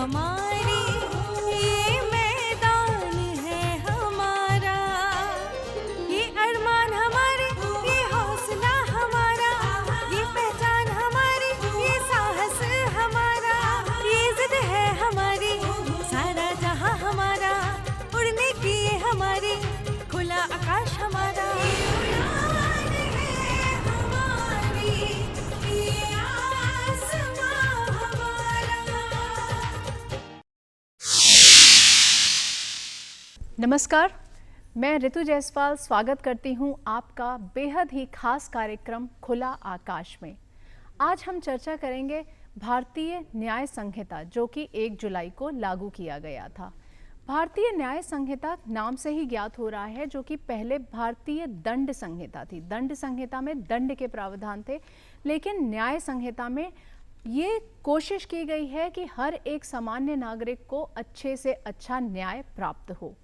हमारी, ये मैदान है हमारा, ये अरमान हमारे, ये हौसला हमारा, ये पहचान हमारी, ये साहस हमारा, ये जिद है हमारी, सारा जहां हमारा, उड़ने की ये हमारी, खुला आकाश हमारा, ये उड़ान है हमारी, ये आसमां हमारा। नमस्कार, मैं ऋतु जायसवाल स्वागत करती हूं आपका बेहद ही खास कार्यक्रम खुला आकाश में। आज हम चर्चा करेंगे भारतीय न्याय संहिता, जो कि 1 जुलाई को लागू किया गया था। भारतीय न्याय संहिता नाम से ही ज्ञात हो रहा है, जो कि पहले भारतीय दंड संहिता थी। दंड संहिता में दंड के प्रावधान थे, लेकिन न्याय संहिता में ये कोशिश की गई है कि हर एक सामान्य नागरिक को अच्छे से अच्छा न्याय प्राप्त हो।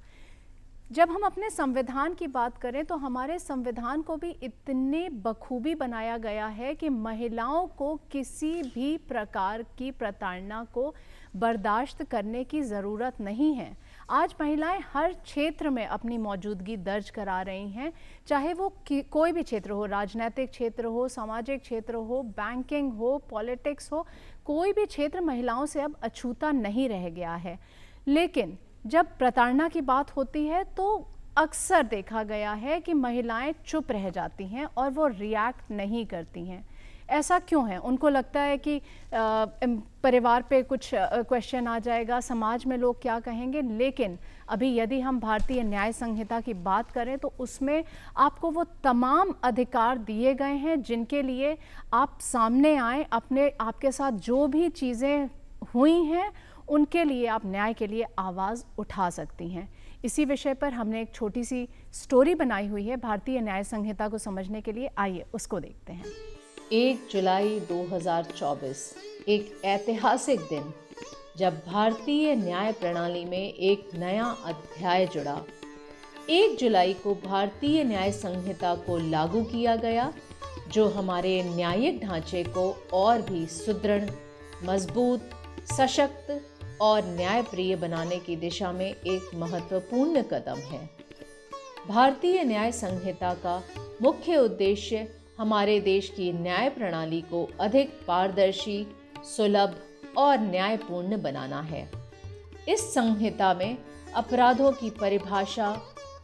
जब हम अपने संविधान की बात करें तो हमारे संविधान को भी इतने बखूबी बनाया गया है कि महिलाओं को किसी भी प्रकार की प्रताड़ना को बर्दाश्त करने की ज़रूरत नहीं है। आज महिलाएं हर क्षेत्र में अपनी मौजूदगी दर्ज करा रही हैं, चाहे वो कोई भी क्षेत्र हो, राजनीतिक क्षेत्र हो, सामाजिक क्षेत्र हो, बैंकिंग हो, पॉलिटिक्स हो, कोई भी क्षेत्र महिलाओं से अब अछूता नहीं रह गया है। लेकिन जब प्रताड़ना की बात होती है तो अक्सर देखा गया है कि महिलाएं चुप रह जाती हैं और वो रिएक्ट नहीं करती हैं। ऐसा क्यों है? उनको लगता है कि परिवार पे कुछ क्वेश्चन आ जाएगा, समाज में लोग क्या कहेंगे। लेकिन अभी यदि हम भारतीय न्याय संहिता की बात करें तो उसमें आपको वो तमाम अधिकार दिए गए हैं जिनके लिए आप सामने आए, अपने आपके साथ जो भी चीज़ें हुई हैं उनके लिए आप न्याय के लिए आवाज़ उठा सकती हैं। इसी विषय पर हमने एक छोटी सी स्टोरी बनाई हुई है भारतीय न्याय संहिता को समझने के लिए। आइए उसको देखते हैं। 1 जुलाई 2024 एक ऐतिहासिक दिन, जब भारतीय न्याय प्रणाली में एक नया अध्याय जुड़ा। 1 जुलाई को भारतीय न्याय संहिता को लागू किया गया, जो हमारे न्यायिक ढांचे को और भी सुदृढ़, मजबूत, सशक्त और न्यायप्रिय बनाने की दिशा में एक महत्वपूर्ण कदम है। भारतीय न्याय संहिता का मुख्य उद्देश्य हमारे देश की न्याय प्रणाली को अधिक पारदर्शी, सुलभ और न्यायपूर्ण बनाना है। इस संहिता में अपराधों की परिभाषा,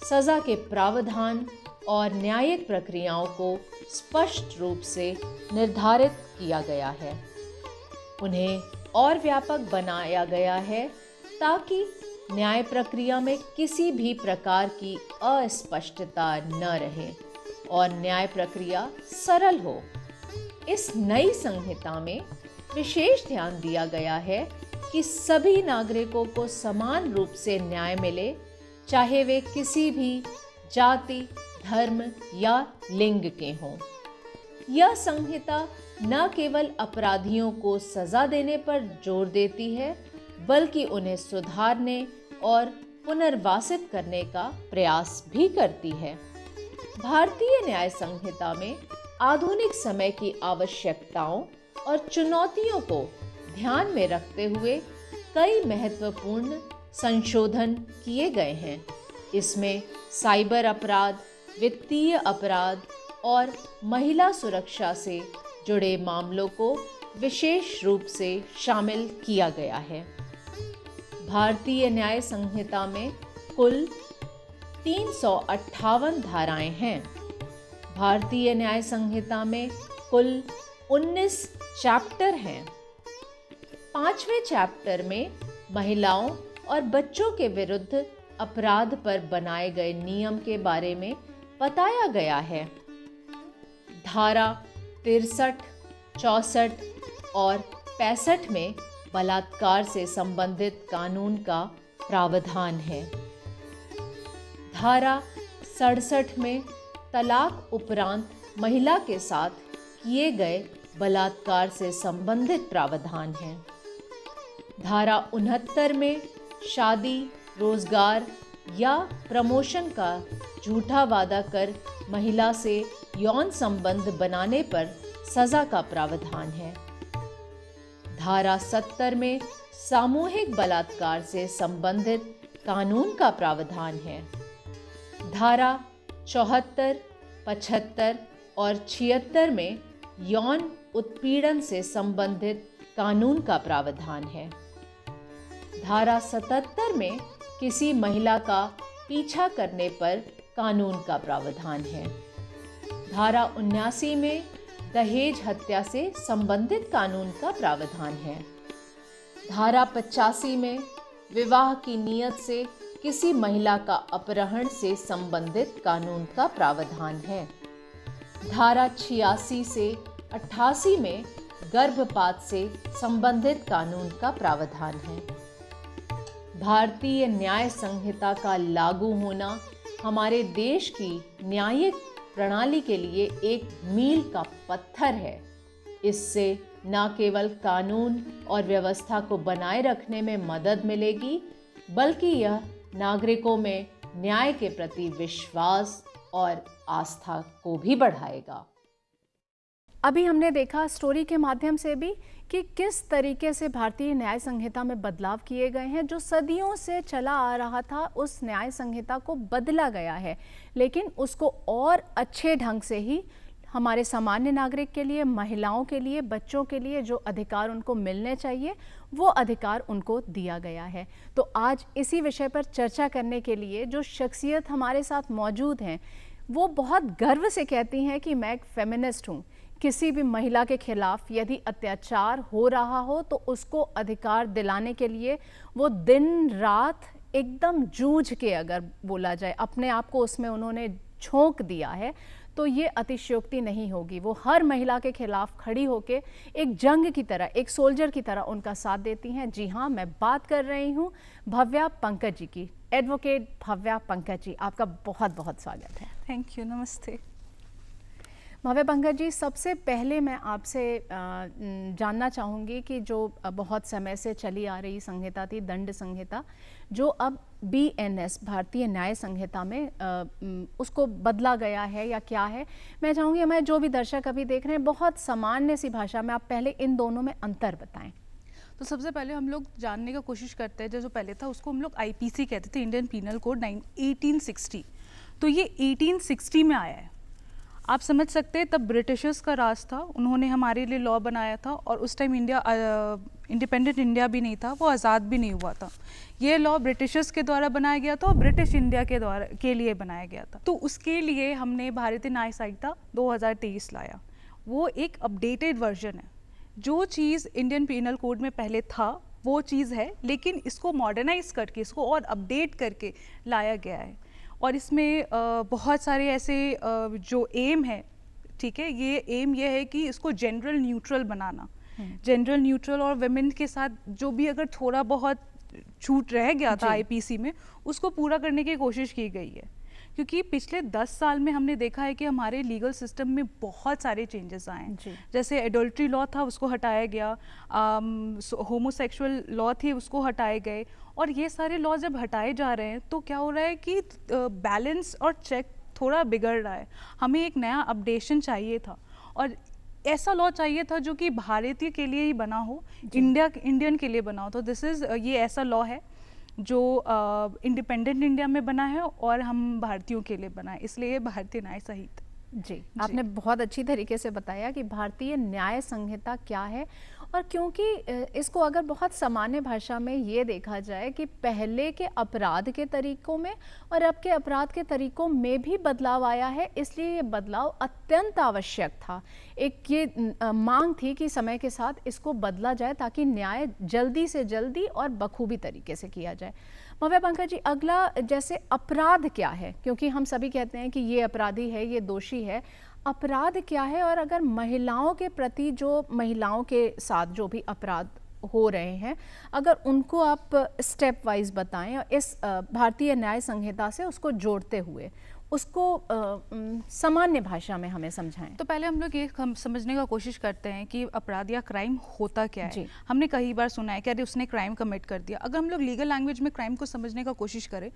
सजा के प्रावधान और न्यायिक प्रक्रियाओं को स्पष्ट रूप से निर्धारित किया गया है। उन्हें और व्यापक बनाया गया है ताकि न्याय प्रक्रिया में किसी भी प्रकार की अस्पष्टता न रहे और न्याय प्रक्रिया सरल हो। इस नई संहिता में विशेष ध्यान दिया गया है कि सभी नागरिकों को समान रूप से न्याय मिले, चाहे वे किसी भी जाति, धर्म या लिंग के हों। यह संहिता न केवल अपराधियों को सजा देने पर जोर देती है, बल्कि उन्हें सुधारने और पुनर्वासित करने का प्रयास भी करती है। भारतीय न्याय संहिता में आधुनिक समय की आवश्यकताओं और चुनौतियों को ध्यान में रखते हुए कई महत्वपूर्ण संशोधन किए गए हैं। इसमें साइबर अपराध, वित्तीय अपराध और महिला सुरक्षा से जुड़े मामलों को विशेष रूप से शामिल किया गया है। भारतीय न्याय संहिता में कुल 358 धाराएं हैं। भारतीय न्याय संहिता में कुल 19 चैप्टर हैं। 5वें चैप्टर में महिलाओं और बच्चों के विरुद्ध अपराध पर बनाए गए नियम के बारे में बताया गया है। धारा 63, 64 और 65 में बलात्कार से संबंधित कानून का प्रावधान है। धारा 67 में तलाक उपरांत महिला के साथ किए गए बलात्कार से संबंधित प्रावधान है। धारा 69 में शादी, रोजगार या प्रमोशन का झूठा वादा कर महिला से यौन संबंध बनाने पर सजा का प्रावधान है। धारा 70 में सामूहिक बलात्कार से संबंधित कानून का प्रावधान है। धारा 74, 75 और 76 में यौन उत्पीड़न से संबंधित कानून का प्रावधान है। धारा 77 में किसी महिला का पीछा करने पर कानून का प्रावधान है। धारा 79 में दहेज हत्या से संबंधित कानून का प्रावधान है। धारा 85 में विवाह की नियत से किसी महिला का अपहरण से संबंधित कानून का प्रावधान है। धारा 86 से 88 में गर्भपात से संबंधित कानून का प्रावधान है। भारतीय न्याय संहिता का लागू होना हमारे देश की न्यायिक प्रणाली के लिए एक मील का पत्थर है। इससे न केवल कानून और व्यवस्था को बनाए रखने में मदद मिलेगी, बल्कि यह नागरिकों में न्याय के प्रति विश्वास और आस्था को भी बढ़ाएगा। अभी हमने देखा स्टोरी के माध्यम से भी कि किस तरीके से भारतीय न्याय संहिता में बदलाव किए गए हैं। जो सदियों से चला आ रहा था उस न्याय संहिता को बदला गया है, लेकिन उसको और अच्छे ढंग से ही हमारे सामान्य नागरिक के लिए, महिलाओं के लिए, बच्चों के लिए जो अधिकार उनको मिलने चाहिए वो अधिकार उनको दिया गया है। तो आज इसी विषय पर चर्चा करने के लिए जो शख्सियत हमारे साथ मौजूद हैं वो बहुत गर्व से कहती हैं कि मैं एक फेमिनिस्ट हूँ। किसी भी महिला के खिलाफ यदि अत्याचार हो रहा हो तो उसको अधिकार दिलाने के लिए वो दिन रात एकदम जूझ के, अगर बोला जाए, अपने आप को उसमें उन्होंने झोंक दिया है, तो ये अतिशयोक्ति नहीं होगी। वो हर महिला के खिलाफ खड़ी होके एक जंग की तरह, एक सोल्जर की तरह उनका साथ देती हैं। जी हाँ, मैं बात कर रही हूँ भव्या पंकज जी की। एडवोकेट भव्या पंकज जी, आपका बहुत बहुत स्वागत है। थैंक यू, नमस्ते। भव्या पंकज जी, सबसे पहले मैं आपसे जानना चाहूँगी कि जो बहुत समय से चली आ रही संहिता थी, दंड संहिता, जो अब BNS भारतीय न्याय संहिता में उसको बदला गया है या क्या है। मैं चाहूँगी हमारे जो भी दर्शक अभी देख रहे हैं, बहुत सामान्य सी भाषा में आप पहले इन दोनों में अंतर बताएं। तो सबसे पहले हम लोग जानने का कोशिश करते हैं, जो पहले था उसको हम लोग IPC कहते थे, इंडियन पीनल कोड 1860। तो ये 1860 में आया है। आप समझ सकते हैं तब ब्रिटिशर्स का राज था, उन्होंने हमारे लिए लॉ बनाया था, और उस टाइम इंडिया इंडिपेंडेंट इंडिया भी नहीं था, वो आज़ाद भी नहीं हुआ था। ये लॉ ब्रिटिशर्स के द्वारा बनाया गया था और ब्रिटिश इंडिया के लिए बनाया गया था। तो उसके लिए हमने भारतीय न्याय संहिता 2023 लाया। वो एक अपडेटेड वर्जन है। जो चीज़ इंडियन पीनल कोड में पहले था वो चीज़ है, लेकिन इसको मॉडर्नाइज करके, इसको और अपडेट करके लाया गया है। और इसमें बहुत सारे ऐसे जो एम है, ठीक है, ये एम ये है कि इसको जनरल न्यूट्रल बनाना, जनरल न्यूट्रल, और वुमेन के साथ जो भी अगर थोड़ा बहुत छूट रह गया था IPC में, उसको पूरा करने की कोशिश की गई है। क्योंकि पिछले 10 साल में हमने देखा है कि हमारे लीगल सिस्टम में बहुत सारे चेंजेस आए हैं। जैसे एडल्ट्री लॉ था, उसको हटाया गया, होमोसेक्सुअल लॉ थी, उसको हटाए गए, और ये सारे लॉ जब हटाए जा रहे हैं तो क्या हो रहा है कि बैलेंस और चेक थोड़ा बिगड़ रहा है। हमें एक नया अपडेशन चाहिए था, और ऐसा लॉ चाहिए था जो कि भारतीय के लिए ही बना हो, इंडियन के लिए बना हो। तो ये ऐसा लॉ है जो इंडिपेंडेंट इंडिया में बना है और हम भारतीयों के लिए बना है, इसलिए भारतीय न्याय संहिता। जी, आपने बहुत अच्छी तरीके से बताया कि भारतीय न्याय संहिता क्या है। और क्योंकि इसको अगर बहुत सामान्य भाषा में ये देखा जाए कि पहले के अपराध के तरीकों में और अब के अपराध के तरीकों में भी बदलाव आया है, इसलिए ये बदलाव अत्यंत आवश्यक था। एक ये मांग थी कि समय के साथ इसको बदला जाए ताकि न्याय जल्दी से जल्दी और बखूबी तरीके से किया जाए। भव्या पंकज जी, अगला जैसे अपराध क्या है, क्योंकि हम सभी कहते हैं कि ये अपराधी है, ये दोषी है, अपराध क्या है? और अगर महिलाओं के प्रति, जो महिलाओं के साथ जो भी अपराध हो रहे हैं, अगर उनको आप स्टेप वाइज बताएं और इस भारतीय न्याय संहिता से उसको जोड़ते हुए उसको सामान्य भाषा में हमें समझाएं। तो पहले हम लोग ये समझने का कोशिश करते हैं कि अपराध या क्राइम होता क्या है। हमने कई बार सुना है कि अरे उसने क्राइम कमिट कर दिया। अगर हम लोग लीगल लैंग्वेज में क्राइम को समझने का कोशिश करें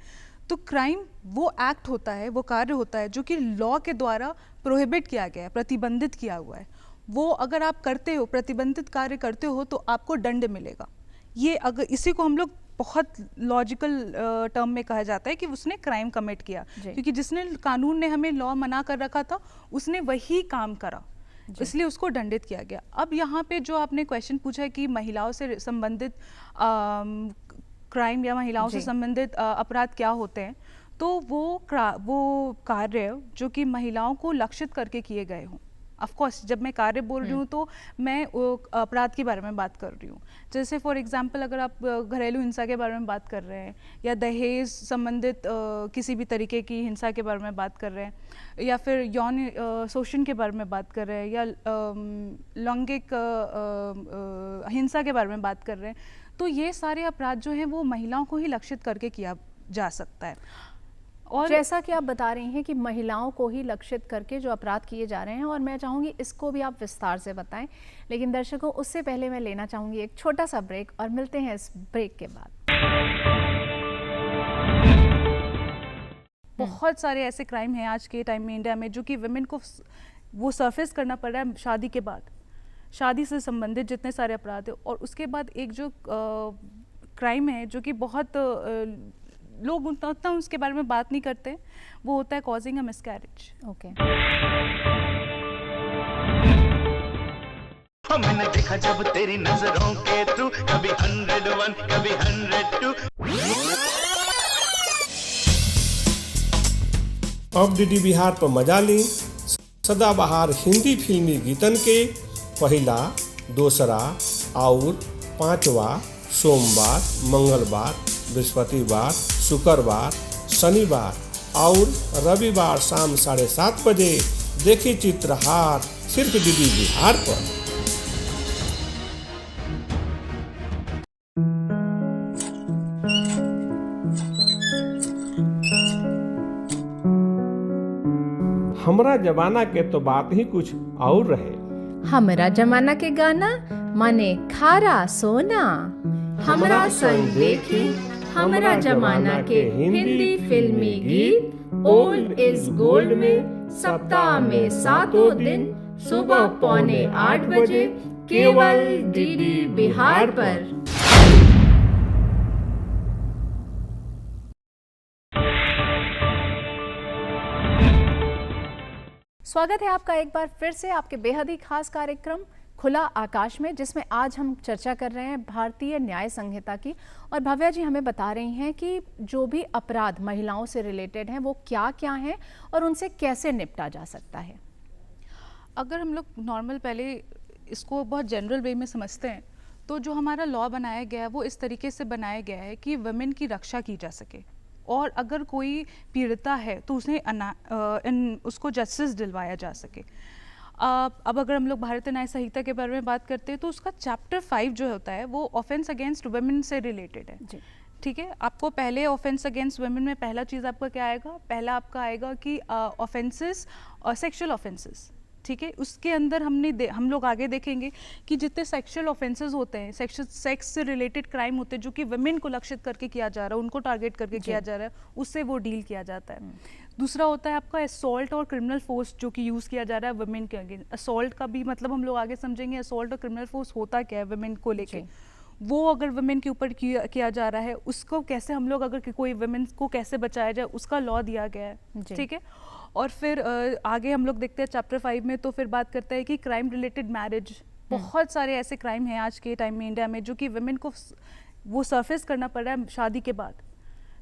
तो क्राइम वो एक्ट होता है, वो कार्य होता है जो कि लॉ के द्वारा प्रोहिबिट किया गया है, प्रतिबंधित किया हुआ है। वो अगर आप करते हो, प्रतिबंधित कार्य करते हो, तो आपको दंड मिलेगा। ये अगर इसी को हम लोग बहुत लॉजिकल टर्म में कहा जाता है कि उसने क्राइम कमिट किया, क्योंकि जिसने कानून ने हमें लॉ मना कर रखा था उसने वही काम करा, इसलिए उसको दंडित किया गया। अब यहाँ पे जो आपने क्वेश्चन पूछा है कि महिलाओं से संबंधित क्राइम या महिलाओं से संबंधित अपराध क्या होते हैं, तो वो कार्य जो कि महिलाओं को लक्षित करके किए गए हों। ऑफ कोर्स जब मैं कार्य बोल रही हूँ तो मैं अपराध के बारे में बात कर रही हूँ। जैसे फॉर एग्जांपल अगर आप घरेलू हिंसा के बारे में बात कर रहे हैं, या दहेज संबंधित किसी भी तरीके की हिंसा के बारे में बात कर रहे हैं, या फिर यौन शोषण के बारे में बात कर रहे हैं, या लैंगिक हिंसा के बारे में बात कर रहे हैं, तो ये सारे अपराध जो हैं वो महिलाओं को ही लक्षित करके किया जा सकता है। और जैसा कि आप बता रही हैं कि महिलाओं को ही लक्षित करके जो अपराध किए जा रहे हैं, और मैं चाहूँगी इसको भी आप विस्तार से बताएं, लेकिन दर्शकों उससे पहले मैं लेना चाहूँगी एक छोटा सा ब्रेक, और मिलते हैं इस ब्रेक के बाद। बहुत सारे ऐसे क्राइम हैं आज के टाइम में इंडिया में जो कि वुमेन को वो सरफेस करना पड़ रहा है शादी के बाद, शादी से संबंधित जितने सारे अपराध हैं। और उसके बाद एक जो क्राइम है जो कि बहुत लोग उतना उसके बारे में बात नहीं करते, वो होता है कॉजिंग अ मिसकैरेज। ओके। मैंने देखा जब तेरी नजरों के थ्रू, कभी 101 कभी 102। अब डीडी बिहार पर मजा ली सदाबहार हिंदी फिल्मी गीतन के पहला, दूसरा और पांचवा सोमवार, मंगलवार, बृहस्पतिवार, शुक्रवार, शनिवार और रविवार शाम 7:30 बजे देखिए चित्रहार सिर्फ डीडी बिहार पर। हमरा जमाना के तो बात ही कुछ और रहे। हमरा जमाना के गाना माने खारा सोना। हमरा संग देखी हमरा जमाना के हिंदी फिल्मी गीत ओल्ड इज गोल्ड में सप्ताह में 7 दिन सुबह 7:45 बजे केवल डीडी बिहार पर। स्वागत है आपका एक बार फिर से आपके बेहद ही खास कार्यक्रम खुला आकाश में, जिसमें आज हम चर्चा कर रहे हैं भारतीय न्याय संहिता की। और भव्या जी हमें बता रही हैं कि जो भी अपराध महिलाओं से रिलेटेड हैं वो क्या क्या हैं और उनसे कैसे निपटा जा सकता है। अगर हम लोग नॉर्मल पहले इसको बहुत जनरल वे में समझते हैं, तो जो हमारा लॉ बनाया गया है वो इस तरीके से बनाया गया है कि वुमेन की रक्षा की जा सके, और अगर कोई पीड़िता है तो उसे उसको जस्टिस दिलवाया जा सके। अब अगर हम लोग भारतीय न्याय संहिता के बारे में बात करते हैं तो उसका चैप्टर 5 जो होता है वो ऑफेंस अगेंस्ट वुमेन से रिलेटेड है। ठीक है, आपको पहले ऑफेंस अगेंस्ट वुमेन में पहला चीज़ आपका क्या आएगा, पहला आपका आएगा कि ऑफेंसेस और सेक्सुअल ऑफेंसेस। ठीक है, उसके अंदर हम लोग आगे देखेंगे कि जितने सेक्सुअल ऑफेंसेस होते हैं, सेक्स से रिलेटेड क्राइम होते हैं जो कि वुमेन को लक्षित करके किया जा रहा है, उनको टारगेट करके किया जा रहा है, उससे वो डील किया जाता है। दूसरा होता है आपका असॉल्ट और क्रिमिनल फोर्स जो कि यूज़ किया जा रहा है वुमेन के अगेंस्ट। असॉल्ट का भी मतलब हम लोग आगे समझेंगे असॉल्ट और क्रिमिनल फोर्स होता क्या है वुमेन को लेके, वो अगर वुमेन के ऊपर किया जा रहा है उसको कैसे हम लोग अगर कोई वुमेन को कैसे बचाया जाए उसका लॉ दिया गया है। ठीक है, और फिर आगे हम लोग देखते हैं चैप्टर 5 में, तो फिर बात करते हैं कि क्राइम रिलेटेड मैरिज। बहुत सारे ऐसे क्राइम हैं आज के टाइम में इंडिया में जो कि वुमेन को वो सरफेस करना पड़ रहा है शादी के बाद,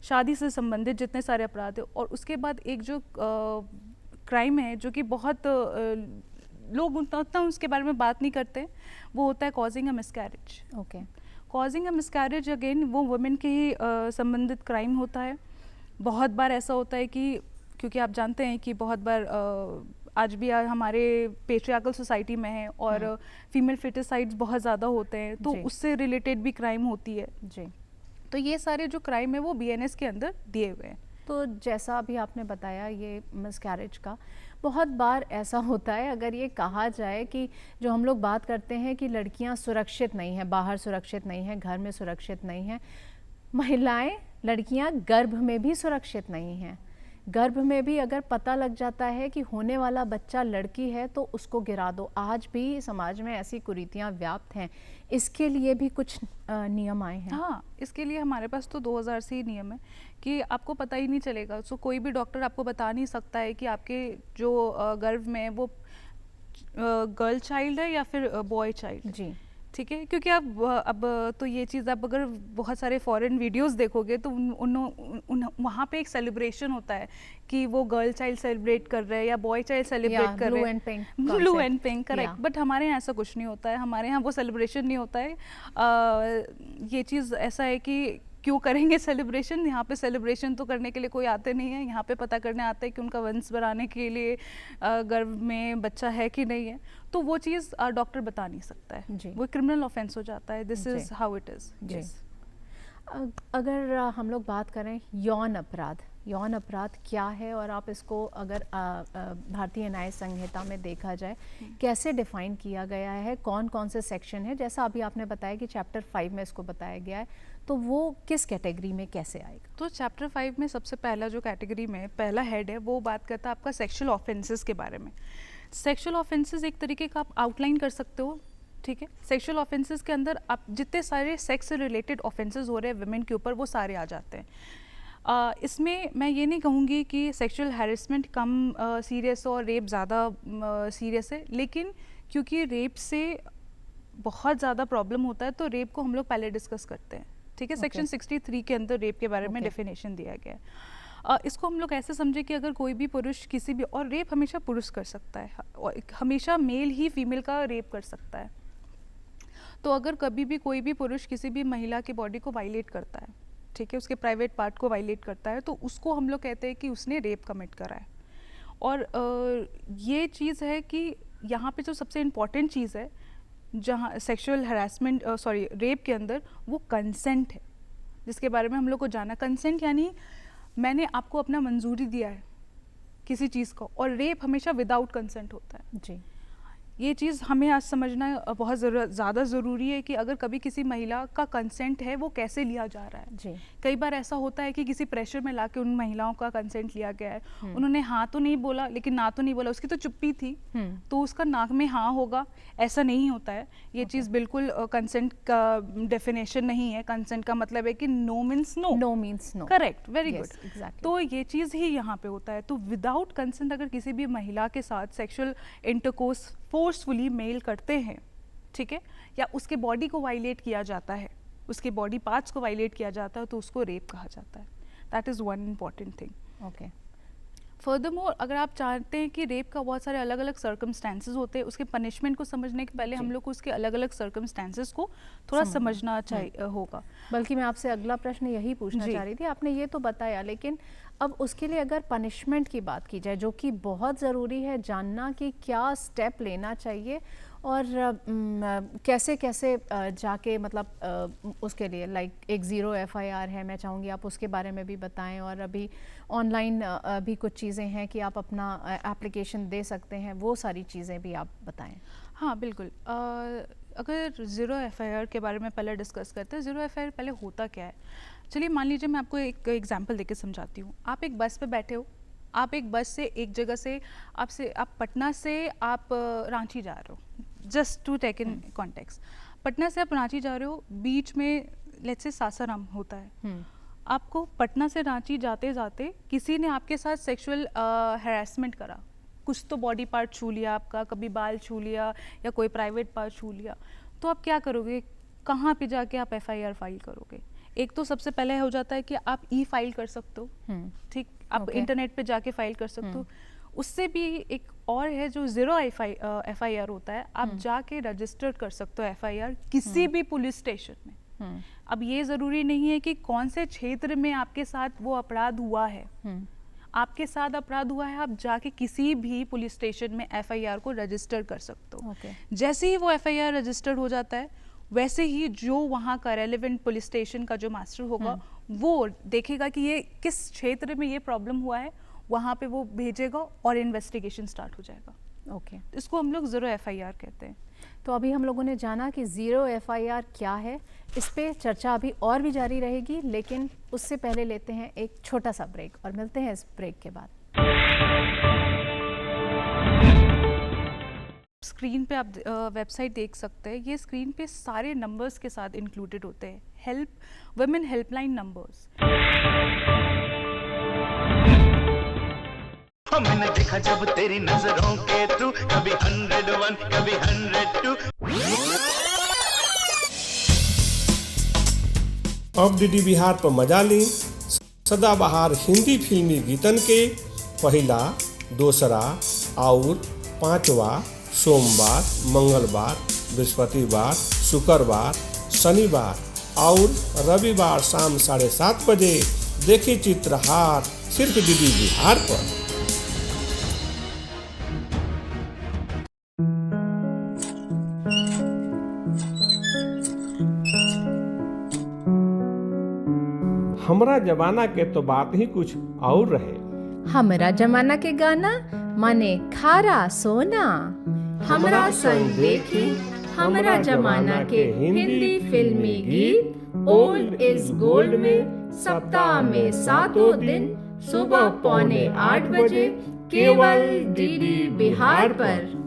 शादी से संबंधित जितने सारे अपराध हैं। और उसके बाद एक जो क्राइम है जो कि बहुत लोग उतना उसके बारे में बात नहीं करते, वो होता है causing a miscarriage. Okay, causing a miscarriage again वो वुमेन के ही संबंधित क्राइम होता है। बहुत बार ऐसा होता है कि क्योंकि आप जानते हैं कि बहुत बार आज भी हमारे पेट्रियार्कल सोसाइटी में है और फीमेल फिटिसाइड्स बहुत ज़्यादा होते हैं, तो उससे रिलेटेड भी क्राइम होती है जी। तो ये सारे जो क्राइम है वो BNS के अंदर दिए हुए हैं। तो जैसा अभी आपने बताया ये मिसकैरेज का, बहुत बार ऐसा होता है, अगर ये कहा जाए कि जो हम लोग बात करते हैं कि लड़कियां सुरक्षित नहीं हैं, बाहर सुरक्षित नहीं हैं, घर में सुरक्षित नहीं हैं, महिलाएं लड़कियां गर्भ में भी सुरक्षित नहीं हैं, गर्भ में भी अगर पता लग जाता है कि होने वाला बच्चा लड़की है तो उसको गिरा दो। आज भी समाज में ऐसी कुरीतियां व्याप्त हैं, इसके लिए भी कुछ नियम आए हैं? हाँ, इसके लिए हमारे पास तो 2000 से ही नियम है कि आपको पता ही नहीं चलेगा। सो कोई भी डॉक्टर आपको बता नहीं सकता है कि आपके जो गर्भ में है वो गर्ल चाइल्ड है या फिर बॉय चाइल्ड। जी, ठीक है, क्योंकि अब तो ये चीज़ आप अगर बहुत सारे फॉरेन वीडियोस देखोगे तो वहाँ पे एक सेलिब्रेशन होता है कि वो गर्ल चाइल्ड सेलिब्रेट कर रहे हैं या बॉय चाइल्ड सेलिब्रेट कर रहे हैं, blue and pink, correct. But हमारे यहाँ ऐसा कुछ नहीं होता है, हमारे यहाँ वो सेलिब्रेशन नहीं होता है। ये चीज़ ऐसा है कि क्यों करेंगे सेलिब्रेशन, यहाँ पे सेलिब्रेशन तो करने के लिए कोई आते नहीं है, यहाँ पे पता करने आते हैं कि उनका वंश बढ़ाने के लिए गर्भ में बच्चा है कि नहीं है। तो वो चीज़ डॉक्टर बता नहीं सकता है, वो क्रिमिनल ऑफेंस हो जाता है। This is how it is. अगर हम लोग बात करें यौन अपराध, यौन अपराध क्या है और आप इसको अगर भारतीय न्याय संहिता में देखा जाए कैसे डिफाइन किया गया है, कौन कौन से सेक्शन है? जैसा अभी आपने बताया कि चैप्टर 5 में इसको बताया गया है, तो वो किस कैटेगरी में कैसे आएगा? तो चैप्टर 5 में सबसे पहला जो कैटेगरी में पहला हेड है वो बात करता है आपका सेक्सुअल ऑफेंसेस के बारे में। सेक्सुअल ऑफेंसेस एक तरीके का आप आउटलाइन कर सकते हो, ठीक है। सेक्सुअल ऑफेंसेस के अंदर आप जितने सारे सेक्स से रिलेटेड ऑफेंसेस हो रहे हैं विमेन के ऊपर वो सारे आ जाते हैं। इसमें मैं ये नहीं कहूँगी कि सेक्सुअल हैरेसमेंट कम सीरियस और रेप ज़्यादा सीरियस है, लेकिन क्योंकि रेप से बहुत ज़्यादा प्रॉब्लम होता है तो रेप को हम लोग पहले डिस्कस करते हैं, ठीक है। सेक्शन 63 के अंदर रेप के बारे में डेफिनेशन दिया गया है। इसको हम लोग ऐसे समझे कि अगर कोई भी पुरुष किसी भी, और रेप हमेशा पुरुष कर सकता है, और हमेशा मेल ही फीमेल का रेप कर सकता है। तो अगर कभी भी कोई भी पुरुष किसी भी महिला की बॉडी को वायलेट करता है, ठीक है, उसके प्राइवेट पार्ट को वायलेट करता है, तो उसको हम लोग कहते हैं कि उसने रेप कमिट करा है। और ये चीज़ है कि यहाँ पे जो सबसे इम्पॉर्टेंट चीज़ है जहाँ सेक्सुअल हरासमेंट रेप के अंदर, वो कंसेंट है, जिसके बारे में हम लोग को जाना। कंसेंट यानी मैंने आपको अपना मंजूरी दिया है किसी चीज़ को, और रेप हमेशा विदाउट कंसेंट होता है। जी, ये चीज़ हमें आज समझना बहुत ज़्यादा ज़रूरी है कि अगर कभी किसी महिला का कंसेंट है वो कैसे लिया जा रहा है। जी। कई बार ऐसा होता है कि किसी प्रेशर में लाके उन महिलाओं का कंसेंट लिया गया है, उन्होंने हाँ तो नहीं बोला लेकिन ना तो नहीं बोला, उसकी तो चुप्पी थी तो उसका नाक में हाँ होगा, ऐसा नहीं होता है। ये चीज़ बिल्कुल कंसेंट का डेफिनेशन नहीं है। कंसेंट का मतलब है कि no means no, no means no, correct, very good, exactly. तो ये चीज़ ही यहाँ पे होता है। तो विदाउट कंसेंट अगर किसी भी महिला के साथ सेक्सुअल इंटरकोर्स फोर्सफुली मेल करते हैं, ठीक है, या उसके बॉडी को वायलेट किया जाता है, उसके बॉडी पार्ट्स को वायलेट किया जाता है, तो उसको रेप कहा जाता है। That is one important thing. Okay. Furthermore अगर आप चाहते हैं कि रेप का बहुत सारे अलग अलग सर्कमस्टेंसेस होते हैं, उसके पनिशमेंट को समझने के पहले हम लोग को उसके अलग अलग सर्कमस्टेंसेस को थोड़ा समझना चाहिए होगा। बल्कि मैं आपसे अगला प्रश्न यही पूछना चाह रही थी, आपने ये तो बताया, लेकिन अब उसके लिए अगर पनिशमेंट की बात की जाए, जो कि बहुत ज़रूरी है जानना कि क्या स्टेप लेना चाहिए और कैसे कैसे जाके, मतलब उसके लिए लाइक एक 0 FIR है, मैं चाहूँगी आप उसके बारे में भी बताएं। और अभी ऑनलाइन भी कुछ चीज़ें हैं कि आप अपना एप्लीकेशन दे सकते हैं, वो सारी चीज़ें भी आप बताएं। हाँ बिल्कुल। अगर 0 FIR के बारे में पहले डिस्कस करते हैं, 0 FIR पहले होता क्या है। चलिए मान लीजिए मैं आपको एक एग्जांपल देके समझाती हूँ। आप एक बस पे बैठे हो, आप एक बस से एक जगह से आप पटना से आप रांची जा रहे हो, just to take in context. Patna से आप रांची जा रहे हो, बीच में लेट्स से सासाराम होता है। आपको पटना से रांची जाते जाते किसी ने आपके साथ सेक्सुअल हैरेसमेंट करा, कुछ तो बॉडी पार्ट छू लिया आपका, कभी बाल छू लिया या कोई प्राइवेट पार्ट छू लिया, तो आप क्या करोगे, कहाँ पे जाके आप FIR फाइल करोगे। एक तो सबसे पहले हो जाता है कि आप फाइल कर सकते हो, ठीक, आप इंटरनेट पे जाके फाइल कर सकते हो। उससे भी एक और है जो 0 FIR होता है, आप जाके रजिस्टर कर सकते हो FIR किसी भी पुलिस स्टेशन में। अब ये ज़रूरी नहीं है कि कौन से क्षेत्र में आपके साथ वो अपराध हुआ है, आपके साथ अपराध हुआ है, आप जाके किसी भी पुलिस स्टेशन में FIR को रजिस्टर कर सकते हो। जैसे ही वो FIR रजिस्टर हो जाता है, वैसे ही जो वहाँ का रेलेवेंट पुलिस स्टेशन का जो मास्टर होगा वो देखेगा कि ये किस क्षेत्र में ये प्रॉब्लम हुआ है, वहाँ पे वो भेजेगा और इन्वेस्टिगेशन स्टार्ट हो जाएगा। ओके। इसको हम लोग 0 FIR कहते हैं। तो अभी हम लोगों ने जाना कि ज़ीरो एफआईआर क्या है, इस पे चर्चा अभी और भी जारी रहेगी, लेकिन उससे पहले लेते हैं एक छोटा सा ब्रेक और मिलते हैं इस ब्रेक के बाद। स्क्रीन पे आप वेबसाइट देख सकते हैं, ये स्क्रीन पे सारे नंबर्स के साथ इंक्लूडेड होते हैं, वुमेन हेल्पलाइन नंबर्स। मैंने देखा जब तेरी नजरों के थ्रू, कभी 101 कभी 102। अब डीडी बिहार पर मजा ली सदाबहार हिंदी फिल्मी गीतन के पहला, दूसरा और पांचवा सोमवार, मंगलवार, बृहस्पतिवार, शुक्रवार, शनिवार और रविवार शाम 7:30 बजे देखी चित्रहार सिर्फ डीडी बिहार पर। हमरा जमाना के तो बात ही कुछ और रहे। हमरा जमाना के गाना माने खारा सोना। हमरा संग देखी हमरा जमाना के हिंदी फिल्मी गीत ओल्ड इज गोल्ड में सप्ताह में 7 दिन सुबह 7:45 बजे केवल डीडी बिहार पर।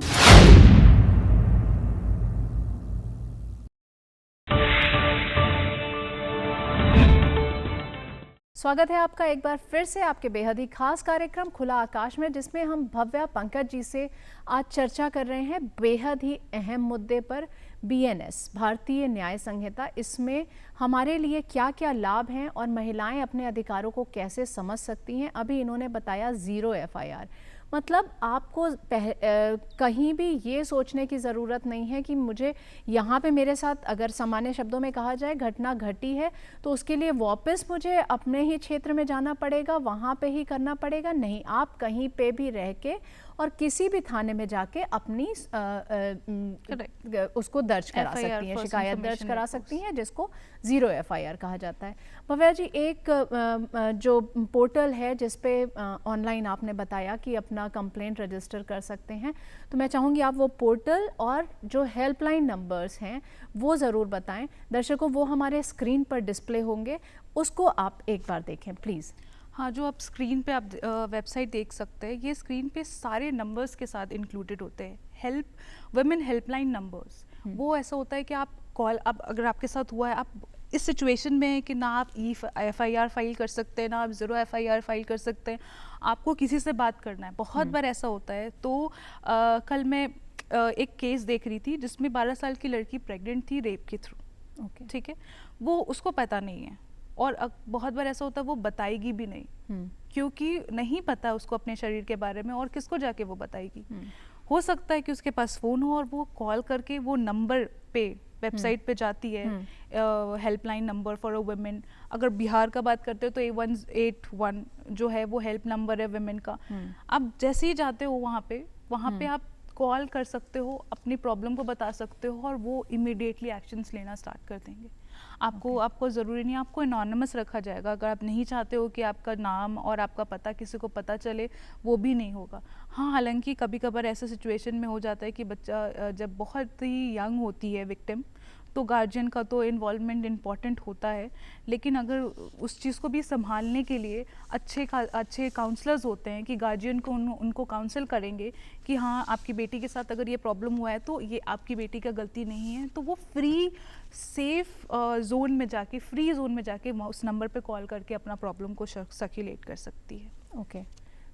स्वागत है आपका एक बार फिर से आपके बेहद ही खास कार्यक्रम खुला आकाश में, जिसमें हम भव्या पंकज जी से आज चर्चा कर रहे हैं बेहद ही अहम मुद्दे पर, बीएनएस भारतीय न्याय संहिता। इसमें हमारे लिए क्या क्या लाभ हैं और महिलाएं अपने अधिकारों को कैसे समझ सकती हैं। अभी इन्होंने बताया ज़ीरो एफआईआर, मतलब आपको कहीं भी ये सोचने की ज़रूरत नहीं है कि मुझे यहाँ पे मेरे साथ, अगर सामान्य शब्दों में कहा जाए, घटना घटी है तो उसके लिए वापस मुझे अपने ही क्षेत्र में जाना पड़ेगा, वहाँ पे ही करना पड़ेगा। नहीं, आप कहीं पे भी रह के और किसी भी थाने में जाके अपनी उसको दर्ज करा सकती हैं, शिकायत दर्ज करा सकती हैं, जिसको ज़ीरो एफआईआर कहा जाता है। भव्या जी, एक जो पोर्टल है जिस पे ऑनलाइन आपने बताया कि अपना कंप्लेंट रजिस्टर कर सकते हैं, तो मैं चाहूँगी आप वो पोर्टल और जो हेल्पलाइन नंबर्स हैं वो ज़रूर बताएं दर्शकों। वो हमारे स्क्रीन पर डिस्प्ले होंगे, उसको आप एक बार देखें प्लीज़। हाँ, जो आप स्क्रीन पे आप वेबसाइट देख सकते हैं, ये स्क्रीन पे सारे नंबर्स के साथ इंक्लूडेड होते हैं, वुमेन हेल्पलाइन नंबर्स। वो ऐसा होता है कि आप कॉल, अब अगर आपके साथ हुआ है, आप इस सिचुएशन में है कि ना आप एफआईआर फाइल कर सकते हैं, ना आप ज़ीरो एफआईआर फाइल कर सकते हैं, आपको किसी से बात करना है। बहुत बार ऐसा होता है। तो कल मैं एक केस देख रही थी जिसमें 12 साल की लड़की प्रेग्नेंट थी रेप के थ्रू। ठीक है, वो उसको पता नहीं है और बहुत बार ऐसा होता है वो बताएगी भी नहीं, क्योंकि नहीं पता उसको अपने शरीर के बारे में, और किसको जाके वो बताएगी। हो सकता है कि उसके पास फ़ोन हो और वो कॉल करके वो नंबर पे वेबसाइट पे जाती है, helpline number for a women. अगर बिहार का बात करते हो तो 181 जो है वो हेल्प नंबर है वुमेन का। आप जैसे ही जाते हो वहाँ पे आप कॉल कर सकते हो, अपनी प्रॉब्लम को बता सकते हो और वो इमीडिएटली एक्शंस लेना स्टार्ट कर देंगे। आपको ज़रूरी नहीं, आपको एनोनिमस रखा जाएगा। अगर आप नहीं चाहते हो कि आपका नाम और आपका पता किसी को पता चले, वो भी नहीं होगा। हाँ, हालांकि कभी कभार ऐसा सिचुएशन में हो जाता है कि बच्चा जब बहुत ही यंग होती है विक्टिम, तो गार्जियन का तो इन्वॉल्वमेंट इम्पॉर्टेंट होता है, लेकिन अगर उस चीज़ को भी संभालने के लिए अच्छे काउंसलर्स होते हैं कि गार्जियन को उनको काउंसल करेंगे कि हाँ, आपकी बेटी के साथ अगर ये प्रॉब्लम हुआ है तो ये आपकी बेटी का गलती नहीं है, तो वो फ्री सेफ जोन में जाके उस नंबर पे कॉल करके अपना प्रॉब्लम को सर्कुलेट कर सकती है। ओके,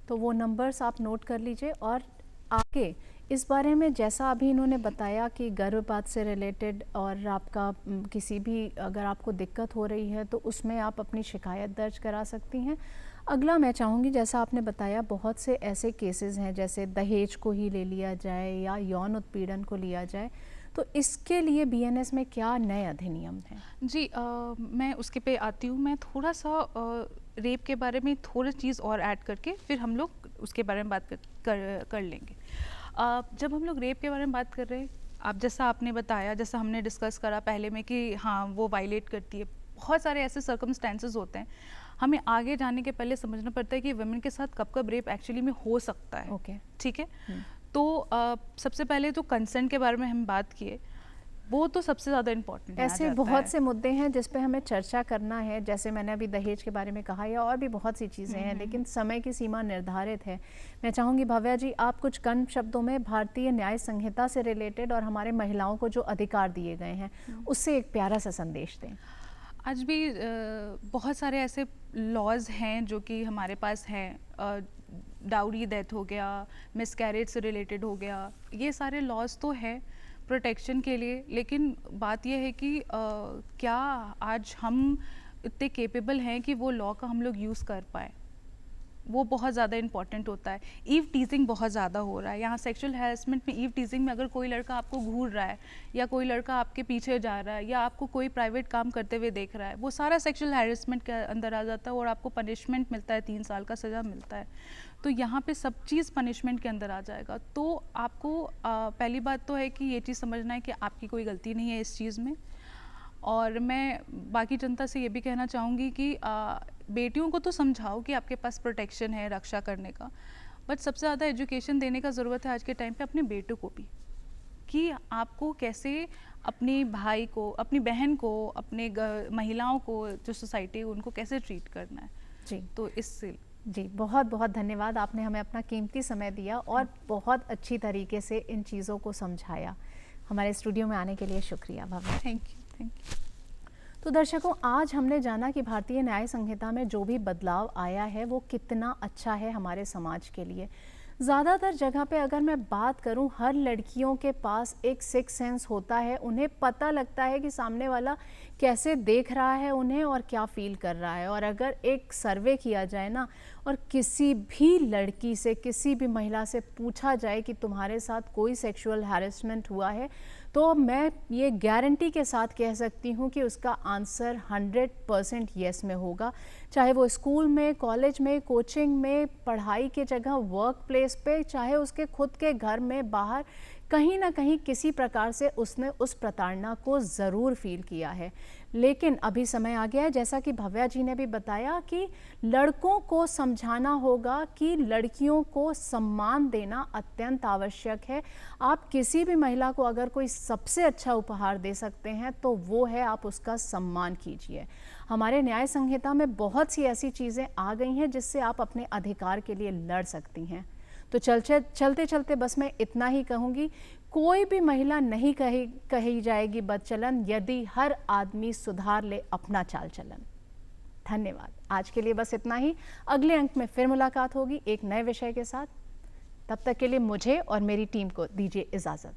तो वो नंबर्स आप नोट कर लीजिए। और आगे इस बारे में, जैसा अभी इन्होंने बताया कि गर्भपात से रिलेटेड और आपका किसी भी अगर आपको दिक्कत हो रही है तो उसमें आप अपनी शिकायत दर्ज करा सकती हैं। अगला मैं चाहूँगी, जैसा आपने बताया बहुत से ऐसे केसेस हैं, जैसे दहेज को ही ले लिया जाए या यौन उत्पीड़न को लिया जाए, तो इसके लिए बीएनएस में क्या नए अधिनियम हैं? जी, मैं उसके पे आती हूँ। मैं थोड़ा सा रेप के बारे में थोड़ा चीज़ और ऐड करके फिर हम लोग उसके बारे में बात कर लेंगे। जब हम लोग रेप के बारे में बात कर रहे हैं, जैसा आपने बताया, जैसा हमने डिस्कस करा पहले में कि हाँ, वो वायलेट करती है। बहुत सारे ऐसे सर्कमस्टेंसेस होते हैं, हमें आगे जाने के पहले समझना पड़ता है कि वुमेन के साथ कब कब रेप एक्चुअली में हो सकता है। ओके, ठीक है। तो सबसे पहले तो कंसेंट के बारे में हम बात किए, वो तो सबसे ज़्यादा इम्पोर्टेंट ऐसे बहुत से मुद्दे हैं जिस पे हमें चर्चा करना है, जैसे मैंने अभी दहेज के बारे में कहा या और भी बहुत सी चीज़ें हैं, लेकिन समय की सीमा निर्धारित है। मैं चाहूँगी भव्या जी आप कुछ कम शब्दों में भारतीय न्याय संहिता से रिलेटेड और हमारे महिलाओं को जो अधिकार दिए गए हैं उससे एक प्यारा सा संदेश दें। आज भी बहुत सारे ऐसे लॉज हैं जो कि हमारे पास हैं, डाउरी डेथ हो गया, मिसकैरेज से रिलेटेड हो गया, ये सारे लॉज तो है प्रोटेक्शन के लिए, लेकिन बात यह है कि क्या आज हम इतने केपेबल हैं कि वो लॉ का हम लोग यूज़ कर पाए, वो बहुत ज़्यादा इंपॉर्टेंट होता है। ईव टीजिंग बहुत ज़्यादा हो रहा है यहाँ सेक्सुअल हैरेसमेंट में। ईव टीजिंग में अगर कोई लड़का आपको घूर रहा है या कोई लड़का आपके पीछे जा रहा है या आपको कोई प्राइवेट काम करते हुए देख रहा है, वो सारा सेक्सुअल हैरेसमेंट के अंदर आ जाता है और आपको पनिशमेंट मिलता है, 3 साल का सज़ा मिलता है। तो यहाँ पे सब चीज़ पनिशमेंट के अंदर आ जाएगा। तो आपको पहली बात तो है कि ये चीज़ समझना है कि आपकी कोई गलती नहीं है इस चीज़ में। और मैं बाकी जनता से ये भी कहना चाहूँगी कि बेटियों को तो समझाओ कि आपके पास प्रोटेक्शन है रक्षा करने का, बट सबसे ज़्यादा एजुकेशन देने का ज़रूरत है आज के टाइम पे अपने बेटों को भी, कि आपको कैसे अपने भाई को, अपनी बहन को, अपने महिलाओं को, जो सोसाइटी है उनको कैसे ट्रीट करना है। जी तो इससे जी बहुत बहुत धन्यवाद, आपने हमें अपना कीमती समय दिया और बहुत अच्छी तरीके से इन चीज़ों को समझाया। हमारे स्टूडियो में आने के लिए शुक्रिया भव्या। Thank you. तो दर्शकों आज हमने जाना कि भारतीय न्याय संहिता में जो भी बदलाव आया है वो कितना अच्छा है हमारे समाज के लिए। ज़्यादातर जगह पे अगर मैं बात करूं, हर लड़कियों के पास एक सिक्स सेंस होता है, उन्हें पता लगता है कि सामने वाला कैसे देख रहा है उन्हें और क्या फील कर रहा है। और अगर एक सर्वे किया जाए ना और किसी भी लड़की से, किसी भी महिला से पूछा जाए कि तुम्हारे साथ कोई सेक्सुअल हैरेसमेंट हुआ है, तो मैं ये गारंटी के साथ कह सकती हूँ कि उसका आंसर 100% येस में होगा। चाहे वो स्कूल में, कॉलेज में, कोचिंग में, पढ़ाई के जगह, वर्क प्लेस पे, चाहे उसके खुद के घर में, बाहर, कहीं ना कहीं किसी प्रकार से उसने उस प्रताड़ना को ज़रूर फील किया है। लेकिन अभी समय आ गया है, जैसा कि भव्या जी ने भी बताया, कि लड़कों को समझाना होगा कि लड़कियों को सम्मान देना अत्यंत आवश्यक है। आप किसी भी महिला को अगर कोई सबसे अच्छा उपहार दे सकते हैं तो वो है आप उसका सम्मान कीजिए। हमारे न्याय संहिता में बहुत सी ऐसी चीज़ें आ गई हैं जिससे आप अपने अधिकार के लिए लड़ सकती हैं। तो चलते चलते बस मैं इतना ही कहूँगी, कोई भी महिला नहीं कही जाएगी बदचलन यदि हर आदमी सुधार ले अपना चाल चलन। धन्यवाद। आज के लिए बस इतना ही। अगले अंक में फिर मुलाकात होगी एक नए विषय के साथ। तब तक के लिए मुझे और मेरी टीम को दीजिए इजाज़त।